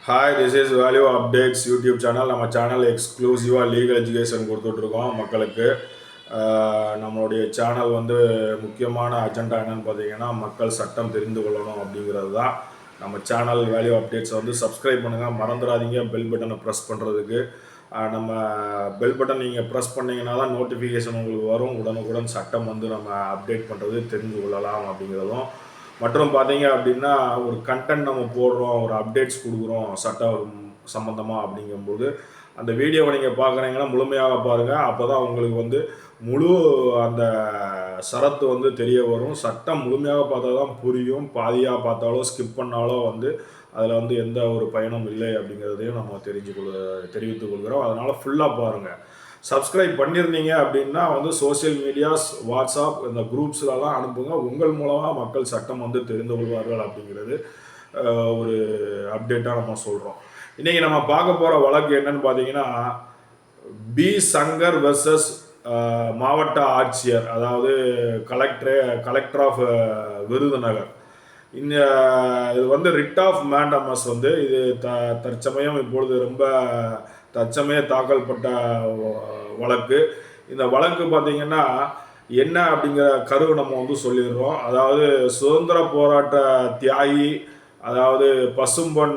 Hi, this is value updates YouTube channel. நம்ம channel எக்ஸ்க்ளூசிவாக legal education கொடுத்துட்ருக்கோம் மக்களுக்கு. நம்மளுடைய சேனல் வந்து முக்கியமான அஜெண்டா என்னென்னு பார்த்தீங்கன்னா, மக்கள் சட்டம் தெரிந்து கொள்ளணும் அப்படிங்கிறது தான். நம்ம சேனல் வேல்யூ அப்டேட்ஸை வந்து சப்ஸ்கிரைப் பண்ணுங்கள், மறந்துடாதீங்க பெல் பட்டனை ப்ரெஸ் பண்ணுறதுக்கு. நம்ம பெல் பட்டன் நீங்கள் ப்ரெஸ் பண்ணிங்கன்னா தான் நோட்டிஃபிகேஷன் உங்களுக்கு வரும். உடனுக்குடன் சட்டம் வந்து நம்ம அப்டேட் பண்ணுறது தெரிந்து கொள்ளலாம் அப்படிங்கிறதும். மற்றும் பார்த்தீங்க அப்படின்னா, ஒரு கண்டென்ட் நம்ம போடுறோம், ஒரு அப்டேட்ஸ் கொடுக்குறோம் சட்டம் சம்மந்தமாக அப்படிங்கும்போது, அந்த வீடியோவை நீங்கள் பார்க்குறீங்கன்னா முழுமையாக பாருங்கள். அப்போ தான் உங்களுக்கு வந்து முழு அந்த சரத்து வந்து தெரிய வரும். சட்டம் முழுமையாக பார்த்தா தான் புரியும். பாதியாக பார்த்தாலோ ஸ்கிப் பண்ணாலோ வந்து அதில் வந்து எந்த ஒரு பயனும் இல்லை அப்படிங்கிறதையும் நம்ம தெரிவித்துக் கொள்கிறோம். அதனால் ஃபுல்லாக பாருங்கள். சப்ஸ்கிரைப் பண்ணியிருந்தீங்க அப்படின்னா வந்து சோசியல் மீடியாஸ், வாட்ஸ்அப் இந்த குரூப்ஸ்லலாம் அனுப்புங்க. உங்கள் மூலமாக மக்கள் சட்டம் வந்து தெரிந்து கொள்வார்கள் அப்படிங்கிறது ஒரு அப்டேட்டாக நம்ம சொல்கிறோம். இன்றைக்கி நம்ம பார்க்க போகிற வழக்கு என்னன்னு பார்த்தீங்கன்னா, பி சங்கர் வெர்சஸ் மாவட்ட ஆட்சியர், அதாவது கலெக்டர் ஆஃப் விருதுநகர். இது வந்து ரிட் ஆஃப் மேண்டமஸ் வந்து இது தற்சமயம் இப்பொழுது ரொம்ப தற்சமய தாக்கல்பட்ட வழக்கு. இந்த வழக்கு பார்த்திங்கன்னா என்ன அப்படிங்கிற கருவை நம்ம வந்து சொல்லிடுறோம். அதாவது சுதந்திர போராட்ட தியாகி, அதாவது பசும்பொன்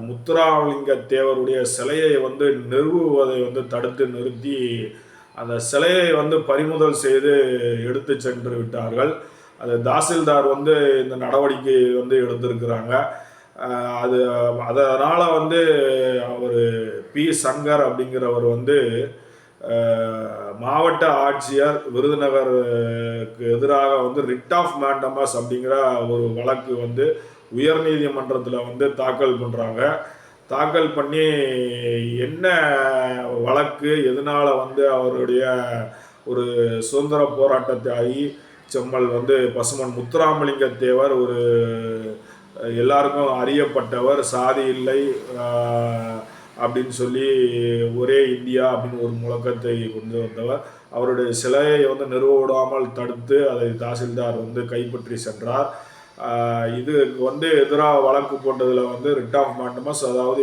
முத்துராமலிங்க தேவருடைய சிலையை வந்து நிறுவுவதை வந்து தடுத்து நிறுத்தி அந்த சிலையை வந்து பறிமுதல் செய்து எடுத்து சென்று விட்டார்கள். அது தாசில்தார் வந்து இந்த நடவடிக்கை வந்து எடுத்திருக்கிறாங்க. அதனால் வந்து அவர் பி சங்கர் அப்படிங்கிறவர் வந்து மாவட்ட ஆட்சியர் விருதுநகருக்கு எதிராக வந்து ரிட் ஆஃப் மேண்டமஸ் அப்படிங்கிற ஒரு வழக்கு வந்து உயர்நீதிமன்றத்தில் வந்து தாக்கல் பண்ணுறாங்க. தாக்கல் பண்ணி என்ன வழக்கு, எதனால் வந்து அவருடைய ஒரு சுதந்திர போராட்டத்தை ஆகி செம்மல் வந்து பசுமன் முத்துராமலிங்க தேவர் ஒரு எல்லாருக்கும் அறியப்பட்டவர், சாதி இல்லை அப்படின்னு சொல்லி ஒரே இந்தியா அப்படின்னு ஒரு முழக்கத்தை கொண்டு வந்தவர். அவருடைய சிலையை வந்து நிறுவ விடாமல் தடுத்து அதை தாசில்தார் வந்து கைப்பற்றி சென்றார். இதுக்கு வந்து எதிராக வழக்கு போட்டதில் வந்து ரிட் ஆஃப் மேண்டமஸ், அதாவது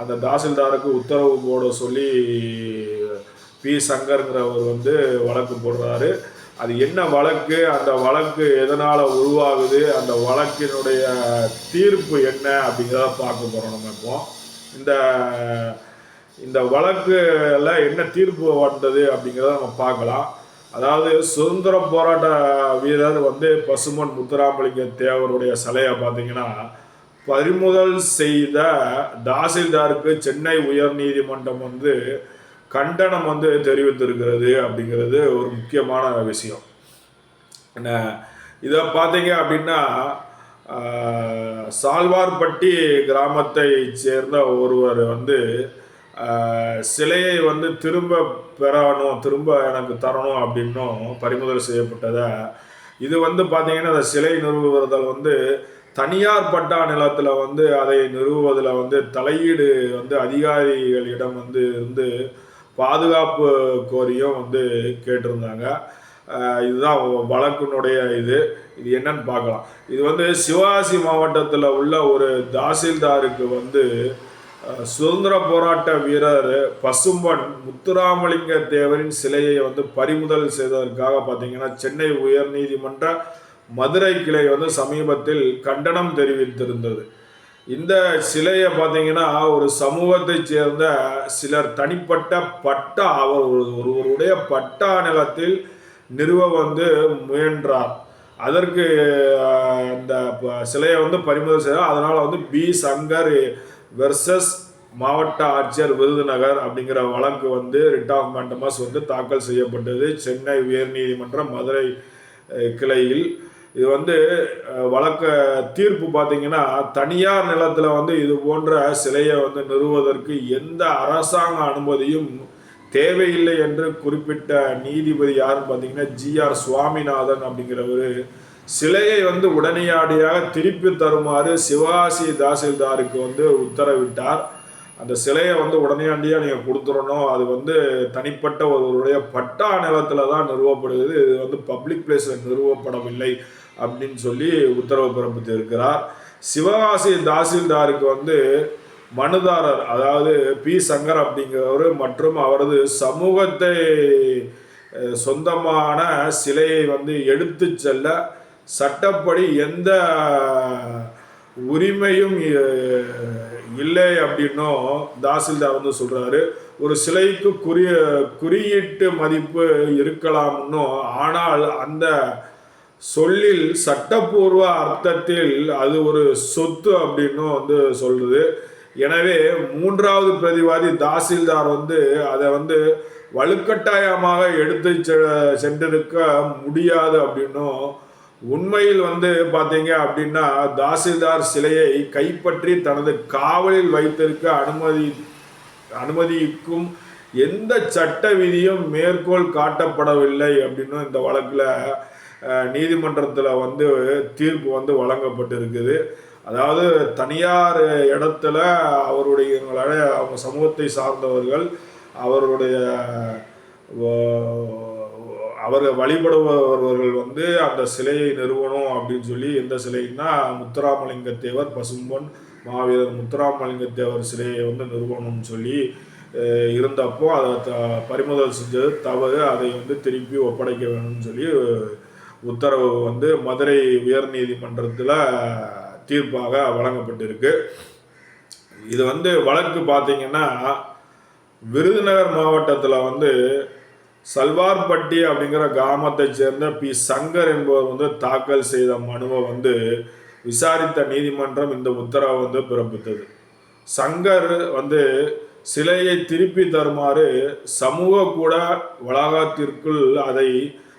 அந்த தாசில்தாருக்கு உத்தரவு போட சொல்லி பி சங்கருங்கிறவர் வந்து வழக்கு போடுறாரு. அது என்ன வழக்கு, அந்த வழக்கு எதனால் உருவாகுது, அந்த வழக்கினுடைய தீர்ப்பு என்ன அப்படிங்கிறத பார்க்க போகிறோம். நம்ம இப்போ இந்த வழக்கில் என்ன தீர்ப்பு வந்தது அப்படிங்கிறத நம்ம பார்க்கலாம். அதாவது சுதந்திர போராட்ட வீரர் வந்து பசுமன் முத்துராமலிங்க தேவருடைய சிலையை பார்த்தீங்கன்னா பறிமுதல் செய்த தாசில்தாருக்கு சென்னை உயர்நீதிமன்றம் வந்து கண்டனம் வந்து தெரிவித்திருக்கிறது அப்படிங்கிறது ஒரு முக்கியமான விஷயம். இதை பார்த்தீங்க அப்படின்னா, சால்வார்பட்டி கிராமத்தை சேர்ந்த ஒருவர் வந்து சிலையை வந்து திரும்ப பெறணும், திரும்ப எனக்கு தரணும் அப்படின்னும் பறிமுதல் செய்யப்பட்டதை. இது வந்து பார்த்தீங்கன்னா அந்த சிலை நிறுவுவதில் வந்து தனியார் பட்டா நிலத்தில் வந்து அதை நிறுவுவதில் வந்து தலையீடு வந்து அதிகாரிகளிடம் வந்து இருந்து பாதுகாப்பு கோரியும் வந்து கேட்டிருந்தாங்க. இதுதான் வழக்கினுடைய இது என்னன்னு பார்க்கலாம். இது வந்து சிவகாசி மாவட்டத்தில் உள்ள ஒரு தாசில்தாருக்கு வந்து சுதந்திர போராட்ட வீரர் பசும்பொன் முத்துராமலிங்க தேவரின் சிலையை வந்து பறிமுதல் செய்ததற்காக பார்த்தீங்கன்னா சென்னை உயர்நீதிமன்ற மதுரை கிளை வந்து சமீபத்தில் கண்டனம் தெரிவித்திருந்தது. இந்த சிலையை பார்த்தீங்கன்னா ஒரு சமூகத்தை சேர்ந்த சிலர் தனிப்பட்ட பட்டா, ஒருவருடைய பட்டா நிலத்தில் நிறுவ வந்து முயன்றார். அதற்கு இந்த சிலையை வந்து பறிமுதல் செய்தார். அதனால் வந்து பி சங்கர் வெர்சஸ் மாவட்ட ஆட்சியர் விருதுநகர் அப்படிங்கிற வழக்கு வந்து ரிட் ஆஃப் மேண்டமஸ் வந்து தாக்கல் செய்யப்பட்டது சென்னை உயர்நீதிமன்ற மதுரை கிளையில். இது வந்து வழக்க தீர்ப்பு பார்த்தீங்கன்னா தனியார் நிலத்தில் வந்து இது போன்ற சிலையை வந்து நிறுவுவதற்கு எந்த அரசாங்க அனுமதியும் தேவையில்லை என்று குறிப்பிட்ட நீதிபதி யாருன்னு பார்த்தீங்கன்னா GR சுவாமிநாதன் அப்படிங்கிறவர் சிலையை வந்து உடனடியாக திருப்பி தருமாறு சிவகாசி தாசில்தாருக்கு வந்து உத்தரவிட்டார். அந்த சிலையை வந்து உடனடியாக நீங்கள் கொடுத்துடணும், அது வந்து தனிப்பட்ட ஒருவருடைய பட்டா நிலத்தில் தான் நிறுவப்படுகிறது, இது வந்து பப்ளிக் பிளேஸில் நிறுவப்படவில்லை அப்படின்னு சொல்லி உத்தரவு பிறப்பித்து இருக்கிறார். சிவகாசி தாசில்தாருக்கு வந்து மனுதாரர் அதாவது பி சங்கர் அப்படிங்கிறவர் மற்றும் அவரது சமூகத்தை சொந்தமான சிலையை வந்து எடுத்து செல்ல சட்டப்படி எந்த உரிமையும் இல்லை அப்படின்னும் தாசில்தார் வந்து சொல்றாரு. ஒரு சிலைக்கு குறியீட்டு மதிப்பு இருக்கலாம்னும், ஆனால் அந்த சொல்லில் சட்டப்பூர்வ அர்த்தத்தில் அது ஒரு சொத்து அப்படின்னும் வந்து சொல்லுது. எனவே மூன்றாவது பிரதிவாதி தாசில்தார் வந்து அதை வந்து வலுக்கட்டாயமாக எடுத்து சென்றிருக்க முடியாது அப்படின்னும், உண்மையில் வந்து பார்த்தீங்க அப்படின்னா தாசில்தார் சிலையை கைப்பற்றி தனது காவலில் வைத்திருக்க அனுமதிக்கும் எந்த சட்ட விதியும் மேற்கோள் காட்டப்படவில்லை அப்படின்னு இந்த வழக்கில் நீதிமன்றத்தில் வந்து தீர்ப்பு வந்து வழங்கப்பட்டிருக்குது. அதாவது தனியார் இடத்துல அவங்க சமூகத்தை சார்ந்தவர்கள் அவருடைய அவர்கள் வழிபடுபவர்கள் வந்து அந்த சிலையை நிறுவனம் அப்படின்னு சொல்லி, எந்த சிலைன்னா முத்துராமலிங்க தேவர் பசும்பொன் மாவீரர் முத்துராமலிங்க தேவர் சிலையை வந்து நிறுவனம்னு சொல்லி இருந்தப்போ அதை பறிமுதல் செஞ்சது தவறு, அதை வந்து திருப்பி ஒப்படைக்க வேணும்னு சொல்லி உத்தரவு வந்து மதுரை உயர்நீதிமன்றத்தில் தீர்ப்பாக வழங்கப்பட்டிருக்கு. இது வந்து வழக்கு பார்த்தீங்கன்னா விருதுநகர் மாவட்டத்தில் வந்து சல்வார்பட்டி அப்படிங்கிற கிராமத்தை சேர்ந்த பி சங்கர் என்பவர் வந்து தாக்கல் செய்த மனுவை வந்து விசாரித்த நீதிமன்றம் இந்த உத்தரவை வந்து பிறப்பித்தது. சங்கர் வந்து சிலையை திருப்பி தருமாறு சமூக கூட வளாகத்திற்குள் அதை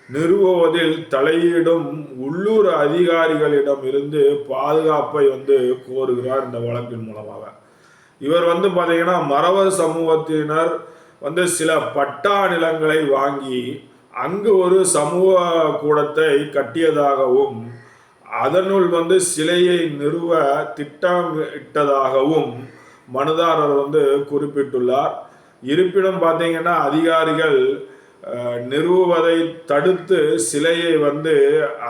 நிறுவுவதில் தலையிடும் உள்ளூர் அதிகாரிகளிடம் இருந்து பாதுகாப்பை வந்து கோருகிறார் இந்த வழக்கின் மூலமாக. இவர் வந்து பார்த்தீங்கன்னா மறவர் சமூகத்தினர் வந்து சில பட்டா நிலங்களை வாங்கி அங்கு ஒரு சமூக கூடத்தை கட்டியதாகவும் அதனுள் வந்து சிலையை நிறுவ திட்டமிட்டதாகவும் மனுதாரர் வந்து குறிப்பிட்டுள்ளார். இருப்பினும் பார்த்தீங்கன்னா அதிகாரிகள் நிறுவுவதை தடுத்து சிலையை வந்து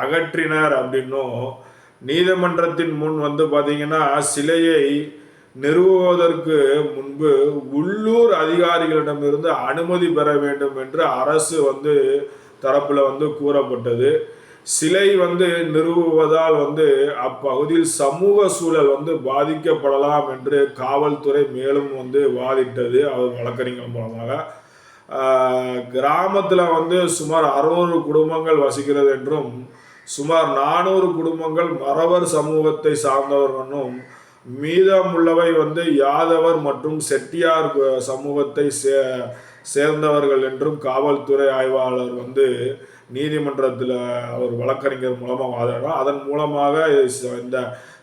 அகற்றினர் அப்படின்னும், நீதிமன்றத்தின் முன் வந்து பார்த்தீங்கன்னா சிலையை நிறுவுவதற்கு முன்பு உள்ளூர் அதிகாரிகளிடமிருந்து அனுமதி பெற வேண்டும் என்று அரசு வந்து தரப்புல வந்து கூறப்பட்டது. சிலை வந்து நிறுவுவதால் வந்து அப்பகுதியில் சமூக சூழல் வந்து பாதிக்கப்படலாம் என்று காவல்துறை மேலும் வந்து வாதிட்டது அவர் வழக்கறிஞர் மூலமாக. கிராமத்தில் வந்து சுமார் 600 குடும்பங்கள் வசிக்கிறது என்றும் சுமார் 400 குடும்பங்கள் மறவர் சமூகத்தை சார்ந்தவர்களும் மீதமுள்ளவை வந்து யாதவர் மற்றும் செட்டியார் சமூகத்தை சேர்ந்தவர்கள் என்றும் காவல்துறை ஆய்வாளர் வந்து நீதிமன்றத்தில் அவர் வழக்கறிஞர் மூலமாக வாதிடுறார். அதன் மூலமாக இந்த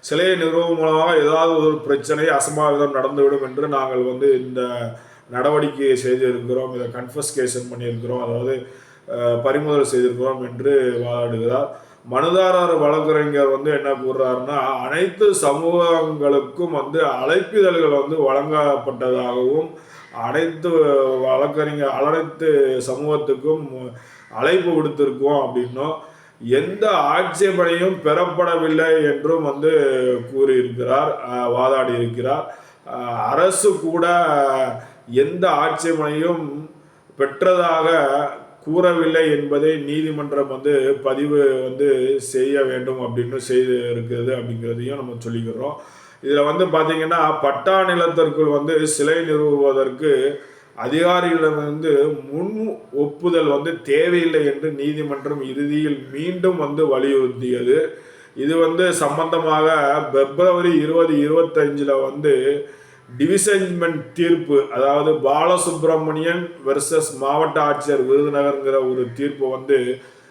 சிலையை நிறுவனம் மூலமாக ஏதாவது ஒரு பிரச்சனை அசம்பாவிதம் நடந்துவிடும் என்று நாங்கள் வந்து இந்த நடவடிக்கையை செய்திருக்கிறோம், இதை கன்ஃபஸ்கேஷன் பண்ணியிருக்கிறோம், அதாவது பறிமுதல் செய்திருக்கிறோம் என்று வாதாடுகிறார். மனுதாரர் வழக்கறிஞர் வந்து என்ன கூறுறாருன்னா, அனைத்து சமூகங்களுக்கும் வந்து அழைப்பிதழ்கள் வந்து வழங்கப்பட்டதாகவும் அனைத்து சமூகத்துக்கும் அழைப்பு விடுத்திருக்கோம் அப்படின்னும் எந்த ஆட்சேபனையும் பெறப்படவில்லை என்றும் வந்து கூறியிருக்கிறார், வாதாடி இருக்கிறார். அரசு கூட எந்த ஆட்சேபனையும் பெற்றதாக கூறவில்லை என்பதை நீதிமன்றம் வந்து பதிவு வந்து செய்ய வேண்டும் அப்படின்னு செய்து இருக்கிறது அப்படிங்கிறதையும் நம்ம சொல்லிக்கிறோம். இதில் வந்து பார்த்தீங்கன்னா பட்டா நிலத்திற்குள் வந்து சிலை நிறுவுவதற்கு அதிகாரிகளிடமிருந்து முன் ஒப்புதல் வந்து தேவையில்லை என்று நீதிமன்றம் இறுதியில் மீண்டும் வந்து வலியுறுத்தியது. இது வந்து சம்பந்தமாக பிப்ரவரி 2025 வந்து டிவிஷன்மெண்ட் தீர்ப்பு, அதாவது பாலசுப்ரமணியன் வெர்சஸ் மாவட்ட ஆட்சியர் விருதுநகர்ங்கிற ஒரு தீர்ப்பு வந்து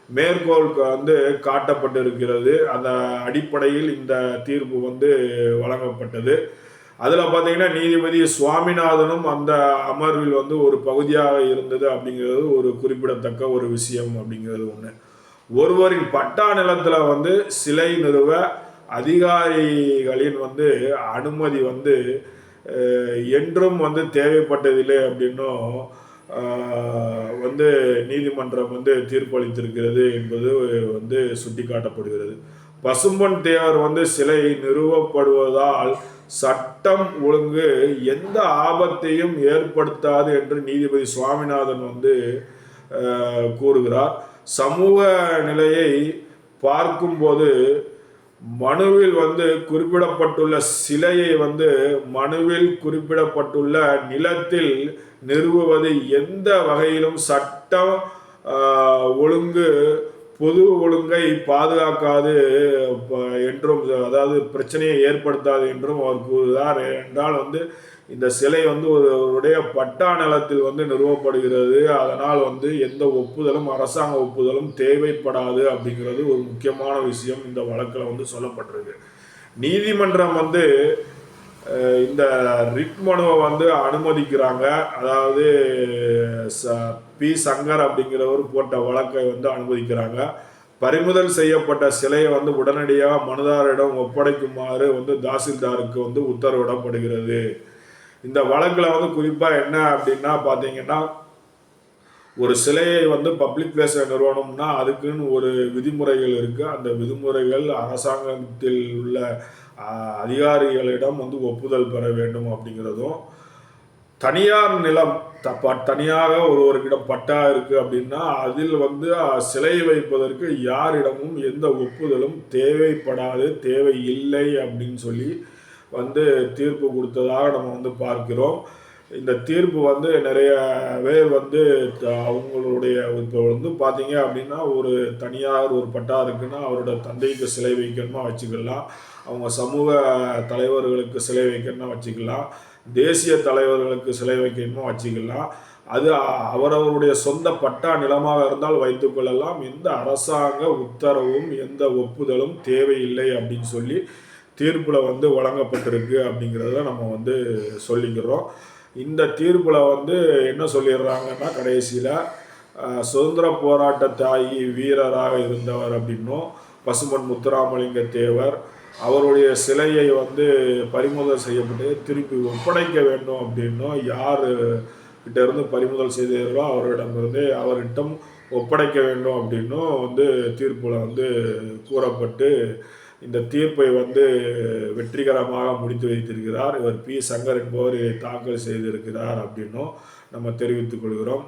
மேற்கோள் வந்து காட்டப்பட்டிருக்கிறது. அந்த அடிப்படையில் இந்த தீர்ப்பு வந்து வழங்கப்பட்டது. அதில் பார்த்தீங்கன்னா நீதிபதி சுவாமிநாதனும் அந்த அமர்வில் வந்து ஒரு பகுதியாக இருந்தது அப்படிங்கிறது ஒரு குறிப்பிடத்தக்க ஒரு விஷயம் அப்படிங்கிறது ஒன்று. ஒருவரின் பட்டா நிலத்தில் வந்து சிலை நிறுவ அதிகாரிகளின் வந்து அனுமதி வந்து என்றும் வந்து தேவைப்பட்டதில்லை அப்படின்னும் வந்து நீதிமன்றம் வந்து தீர்ப்பளித்திருக்கிறது என்பது வந்து சுட்டி காட்டப்படுகிறது. பசும்பொன் தேவர் வந்து சிலை நிறுவப்படுவதால் சட்டம் ஒழுங்கு எந்த ஆபத்தையும் ஏற்படுத்தாது என்று நீதிபதி சுவாமிநாதன் வந்து கூறுகிறார். சமூக நிலையை பார்க்கும்போது மனுவில் வந்து குறிப்பிடப்பட்டுள்ள சிலையை வந்து மனுவில் குறிப்பிடப்பட்டுள்ள நிலத்தில் நிறுவுவது எந்த வகையிலும் சட்டம் ஒழுங்கு பொது ஒழுங்கை பாதுகாக்காது என்றும், அதாவது பிரச்சனையை ஏற்படுத்தாது என்றும் அவர் கூறுகிறார். என்றால் வந்து இந்த சிலை வந்து ஒருவருடைய பட்டா நிலத்தில் வந்து நிறுவப்படுகிறது. அதனால் வந்து எந்த ஒப்புதலும் அரசாங்க ஒப்புதலும் தேவைப்படாது அப்படிங்கிறது ஒரு முக்கியமான விஷயம் இந்த வழக்கில் வந்து சொல்லப்பட்டிருக்கு. நீதிமன்றம் வந்து இந்த ரிட் மனுவை வந்து அனுமதிக்கிறாங்க. அதாவது பி சங்கர் அப்படிங்கிறவர் போட்ட வழக்கை வந்து அனுமதிக்கிறாங்க. பறிமுதல் செய்யப்பட்ட சிலையை வந்து உடனடியாக மனுதாரிடம் ஒப்படைக்குமாறு வந்து தாசில்தாருக்கு வந்து உத்தரவிடப்படுகிறது. இந்த வழக்கில் வந்து குறிப்பாக என்ன அப்படின்னா பார்த்தீங்கன்னா, ஒரு சிலையை வந்து பப்ளிக் பிளேஸில் நிறுவனம்னா அதுக்குன்னு ஒரு விதிமுறைகள் இருக்குது. அந்த விதிமுறைகள் அரசாங்கத்தில் உள்ள அதிகாரிகளிடம் வந்து ஒப்புதல் பெற வேண்டும் அப்படிங்கிறதும், தனியார் நிலம் தனியாக ஒருவருக்கிடம் பட்டா இருக்குது அப்படின்னா அதில் வந்து சிலை வைப்பதற்கு யாரிடமும் எந்த ஒப்புதலும் தேவைப்படாது, தேவையில்லை அப்படின்னு சொல்லி வந்து தீர்ப்பு கொடுத்ததாக நம்ம வந்து பார்க்கிறோம். இந்த தீர்ப்பு வந்து நிறைய பேர் வந்து அவங்களுடைய இப்போ வந்து பார்த்தீங்க அப்படின்னா, ஒரு தனியார் ஒரு பட்டா இருக்குன்னா அவரோட தந்தைக்கு சிலை வைக்கணுமா வச்சுக்கலாம், அவங்க சமூக தலைவர்களுக்கு சிலை வைக்கணும்னா வச்சுக்கலாம், தேசிய தலைவர்களுக்கு சிலை வைக்கணுமா வச்சுக்கலாம். அது அவரவருடைய சொந்த பட்டா நிலமாக இருந்தால் வைத்துக்கொள்ளலாம். எந்த அரசாங்க உத்தரவும் எந்த ஒப்புதலும் தேவையில்லை அப்படின்னு சொல்லி தீர்ப்பில் வந்து வழங்கப்பட்டிருக்கு அப்படிங்கிறத நம்ம வந்து சொல்லிக்கிறோம். இந்த தீர்ப்பில் வந்து என்ன சொல்லிடுறாங்கன்னா, கடைசியில் சுதந்திர போராட்ட தாயி வீரராக இருந்தவர் அப்படின்னும் பசும்பொன் முத்துராமலிங்க தேவர் அவருடைய சிலையை வந்து பறிமுதல் செய்யப்பட்டு திருப்பி ஒப்படைக்க வேண்டும் அப்படின்னும், யார் கிட்ட இருந்து பறிமுதல் செய்தீர்களோ அவரிடம் ஒப்படைக்க வேண்டும் அப்படின்னும் வந்து தீர்ப்பில் வந்து கூறப்பட்டு இந்த தீர்ப்பை வந்து வெற்றிகரமாக முடித்து வைத்திருக்கிறார். இவர் பி சங்கர் என்பவர் இதை தாக்கல் செய்திருக்கிறார் அப்படின்னும் நம்ம தெரிவித்துக் கொள்கிறோம்.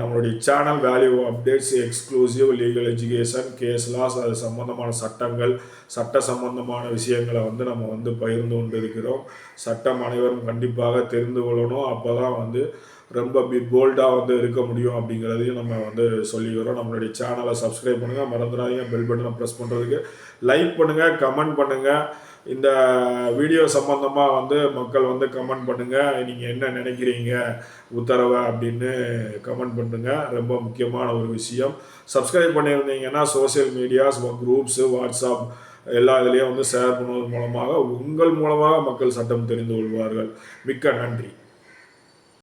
நம்மளுடைய channel value updates, exclusive legal education, case laws, அது சம்பந்தமான சட்டங்கள், சட்ட சம்பந்தமான விஷயங்களை வந்து நம்ம வந்து பகிர்ந்து கொண்டு இருக்கிறோம். சட்டம் அனைவரும் கண்டிப்பாக தெரிந்து கொள்ளணும். அப்போ தான் வந்து ரொம்ப போல்டாக வந்து இருக்க முடியும் அப்படிங்கிறதையும் நம்ம வந்து சொல்லிக்கிறோம். நம்மளுடைய சேனலை சப்ஸ்கிரைப் பண்ணுங்கள், மறந்துடாதீங்க பெல் பட்டனை ப்ரெஸ் பண்ணுறதுக்கு, லைக் பண்ணுங்கள், கமெண்ட் பண்ணுங்கள். இந்த வீடியோ சம்பந்தமாக வந்து மக்கள் வந்து கமெண்ட் பண்ணுங்கள், நீங்கள் என்ன நினைக்கிறீங்க உத்தரவை அப்படின்னு கமெண்ட் பண்ணுங்கள். ரொம்ப முக்கியமான ஒரு விஷயம். சப்ஸ்கிரைப் பண்ணியிருந்தீங்கன்னா சோசியல் மீடியாஸ், குரூப்ஸு, வாட்ஸ்அப் எல்லா இதுலேயும் வந்து ஷேர் பண்ணுவதன் மூலமாக உங்கள் மூலமாக மக்கள் சட்டம் தெரிந்து கொள்வார்கள். மிக்க நன்றி.